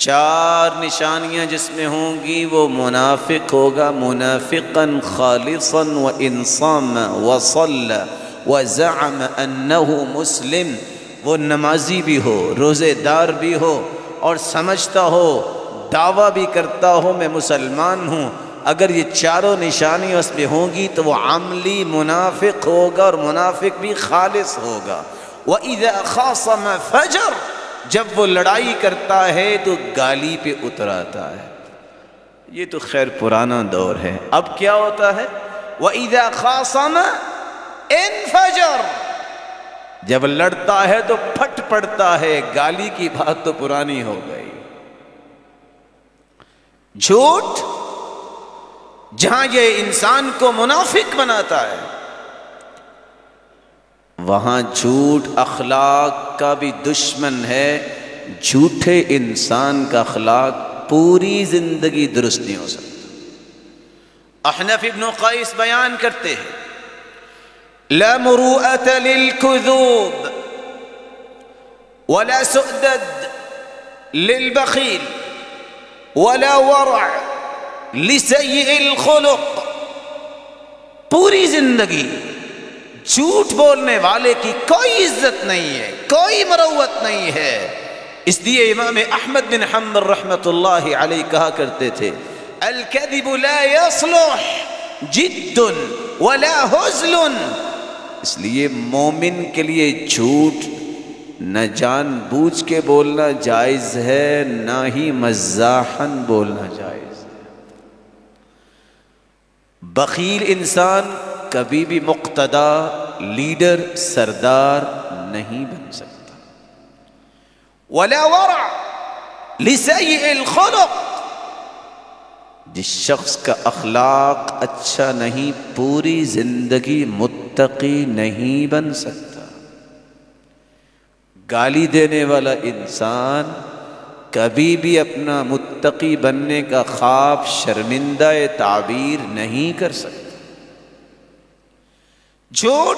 چار نشانیاں جس میں ہوں گی وہ منافق ہوگا، منافقا خالصا وانصاما وصلى وزعم انه مسلم، وہ نمازی بھی ہو، روزے دار بھی ہو اور سمجھتا ہو، دعویٰ بھی کرتا ہو میں مسلمان ہوں، اگر یہ چاروں نشانیاں اس میں ہوں گی تو وہ عملی منافق ہوگا اور منافق بھی خالص ہوگا۔ وَإِذَا خَاصَمَ فَجَرَ، جب وہ لڑائی کرتا ہے تو گالی پہ اتراتا ہے۔ یہ تو خیر پرانا دور ہے، اب کیا ہوتا ہے؟ وَإِذَا خَاصَمَ انفجر، جب لڑتا ہے تو پھٹ پڑتا ہے، گالی کی بات تو پرانی ہو گئی۔ جھوٹ جہاں یہ انسان کو منافق بناتا ہے، وہاں جھوٹ اخلاق کا بھی دشمن ہے۔ جھوٹے انسان کا اخلاق پوری زندگی درست نہیں ہو سکتا۔ احنف ابن قیس بیان کرتے ہیں، لا مروءة للكذوب ولا سؤدد للبخيل ولا ورع لسيء الخلق۔ پوری زندگی جھوٹ بولنے والے کی کوئی عزت نہیں ہے، کوئی مروت نہیں ہے۔ اس لیے امام احمد بن حنبل رحمۃ اللہ علیہ کہا کرتے تھے، الکذب لا يصلح جد ولا ہزل۔ اس لیے مومن کے لیے جھوٹ نہ جان بوجھ کے بولنا جائز ہے، نہ ہی مزاحاً بولنا جائز ہے۔ بخیل انسان کبھی بھی مقتدا، لیڈر، سردار نہیں بن سکتا۔ ولا ورع لسيء الخلق، جس شخص کا اخلاق اچھا نہیں پوری زندگی متقی نہیں بن سکتا۔ گالی دینے والا انسان کبھی بھی اپنا متقی بننے کا خواب شرمندہ تعبیر نہیں کر سکتا۔ جھوٹ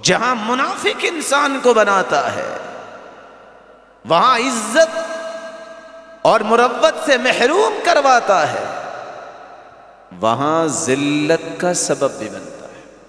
جہاں منافق انسان کو بناتا ہے، وہاں عزت اور مروت سے محروم کرواتا ہے، وہاں ذلت کا سبب بھی بنتا ہے۔